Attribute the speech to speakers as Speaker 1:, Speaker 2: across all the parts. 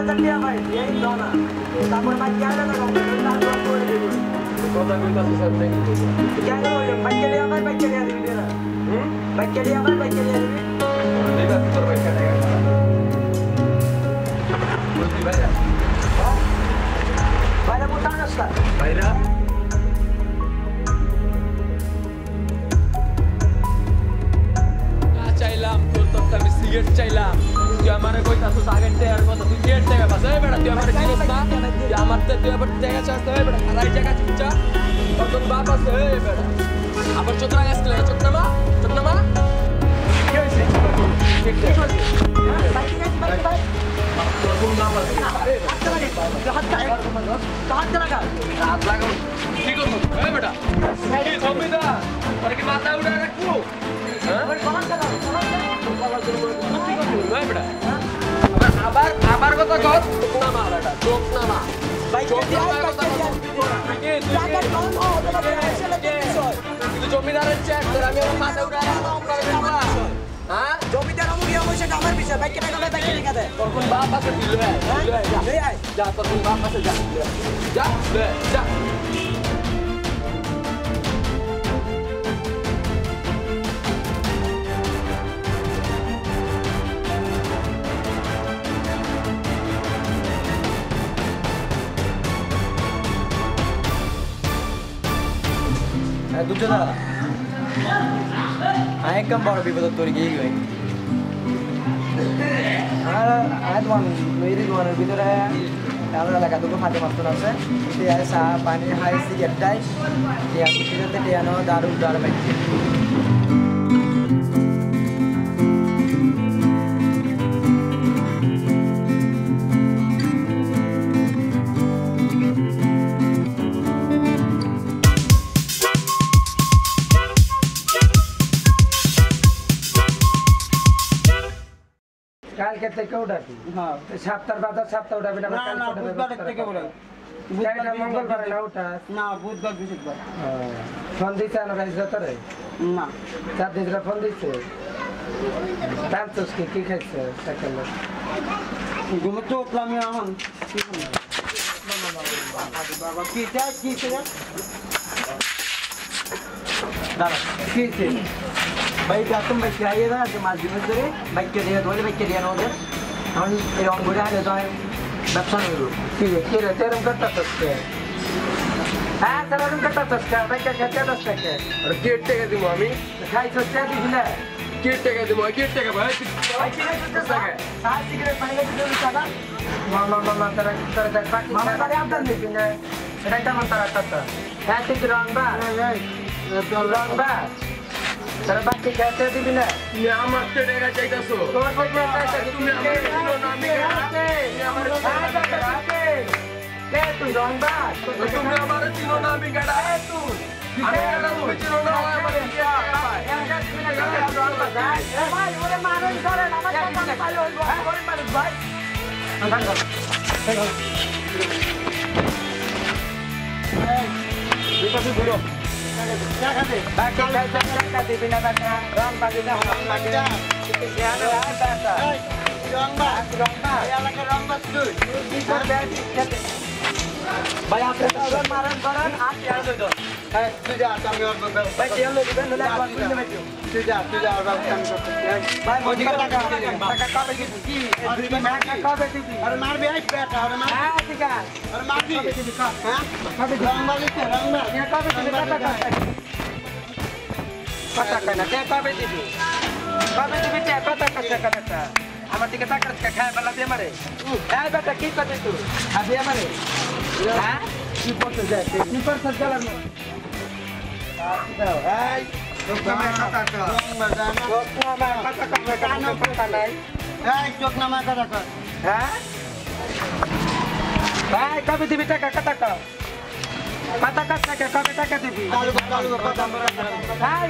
Speaker 1: 5000 টাকা ভাই এই দাও না তারপর ভাই কেন না তারপর করে দেব কথা কইতাছ স্যার দেখি কেন ওই বাইকে লিয়া ভাই বাইকে লিয়া দিবি না বাইকে লিয়া ভাই বাইকে লিয়া দিবি দেবা তোর বাইকে টাকা বলবি ভাইরা ভাইরা মোটা নাস্তা ভাইরা
Speaker 2: চাইলাম তোর তো আমি সিগারেট চাইলাম তুই আমারে কইতাছস আগের টাকার কথা তুই সিগারেট টাকা বাস এই বেটা তুই আমারে চিনিস না তুই আমার তুই আবার টাকা চাস না বেটা আড়াই টাকা চিনছা তোর বাপ আছে এই বেটা আবার চোদরা গাছ খেলে চোদনামা কি হইছে ঠিক আছে ভাই তোর কোন নাম আছে আরে হাত লাগাও কি করব এই বেটা কি জমিদা তোর কি মাথা উড়া রাখবো আবার কথা কর নামা বেটা চোখ নামা জমিদারের চেক তোর আমি মাথা উঠে হ্যাঁ জমিদার আমি অবশ্যই আমার বিষয় বাইকে টাকা বাইকে রেখে দে তোর কোন বাপ আছে দিল যা তোর কোন বাপ আছে যা
Speaker 1: দুটো দাঁড়া আমি একদম বড় বিপদ তোর গিয়ে গই আর দোকানের ভিতরে আমার এলাকা দুটো ফাটে মাস্ত আছে চা পানি হাই সিগারেট টাই টিয়ানো দারু দারু বাইছে কালকে থেকে উঠাবি হ্যাঁ সপ্তাহ বাদ সপ্তাহ উঠাবি না না বুধবার থেকে উঠাবি বুধবার মঙ্গলবার না উঠাস না বুধবার বৃহস্পতিবার ফোন দিছে না রাইজ রাতে না চার দিন ফোন দিছে তার তো কি খাইছে সকালে ঘুমে তো উঠলাম এখন বাবা কি চাই কি ছিল দাঁড়া কি ছিল भाई तुम भाई क्या ये था जो मार्केट में तेरे भाई क्या दिया दोले भाई क्या दिया ना उधर हम ये हम बुरा है तो है व्यवसाय नहीं लो ठीक है तेरे हम करता सकते हैं हाँ सर हम करता सकते हैं भाई क्या कहते हैं सकते हैं और कितने का दी मामी खाई सकते हैं दिखना कितने का दी मामी कितने का भाई कितने का सकते हैं सात सिगरेट पानी का कितने का मामा तेरा बाकी मामा तेरे आप दल नहीं पीना तेरा क्या मन तेरा करता है ठीक रंग बा रंग बा तेरा बाकी कहते दिबी ना তুমি আমার টাকা চাইতাছো তোর কত টাকা তুমি আমার চিনো না আমি তুমি আমার টাকা কে তুই রংবা তুমি আমার চিনো না আমি গাড়া তুই আমি গাড়া তুমি চিনো না আমার কি ভাই ভাই ওরে মারন করে আমার কথা ভালো ওরে মারন ভাই এই বিকাশ ঘুরো बाकी क्या दिबी ना बाटा रंग बाकी ना रंग बाकी ya ada apa rong ba ya lagi rong ba tuh bisa jadi banyak orang maran ya lo sudah kami orang baik yang lo juga nolak waktu ini macam sudah orang kami baik mau juga tak kau begitu kau begitu orang mar biasa beta orang mar tiga orang mar begitu kau begitu rong ba ya kau begitu katakan ada kau begitu kata আমার দিকে তাকাস কা খায় বলা দিয়ে মারে এই বেটা কি করছিস তুই আবে আমারে হ্যাঁ কি করতে যায় কি করতে গেলাম দাও এই চোখনামা কথা কর চোখনামা কথা নাই এই চোখনামা কথা কর হ্যাঁ ভাই কবে দিবি টাকা কথা কর কথা কাছ থেকে কবে টাকা দিবি কথা ভাই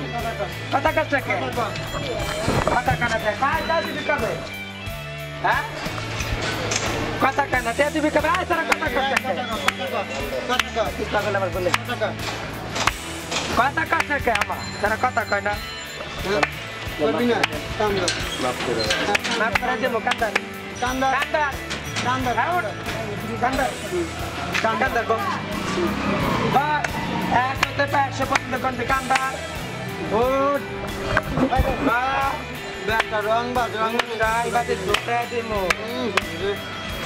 Speaker 1: কথা কাছ থেকে কথা কানা দে ভাই দাও দিবি কবে হ্যাঁ কথা কানা দে দিবি কবে আয় সারা কথা কাছ থেকে কথা কিসকা বলে আমার বলে কথা কাছ থেকে আমা সারা কথা কয় না করবি না কাম মাফ করে দে মুকাদ্দার কান্দা কান্দার কম ভাই 100 থেকে 100 পর্যন্ত কোনতে কান্দার গুড বা ব্যাটা রং গাই বাদে দুটা দিমু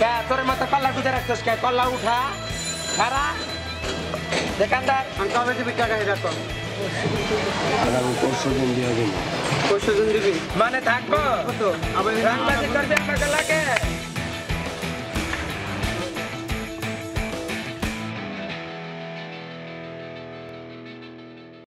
Speaker 1: কে তোর মত কল্লা গুজে রাখছস কে কল্লা উঠা খারা দোকানদার আমি কবে দিবি টাকা এটা কম
Speaker 3: আমি পরশু দিন দিয়ে দেবো
Speaker 1: পরশু দিন দিবি মানে থাকবো আবার রাংবাজি করবে আমার গলাকে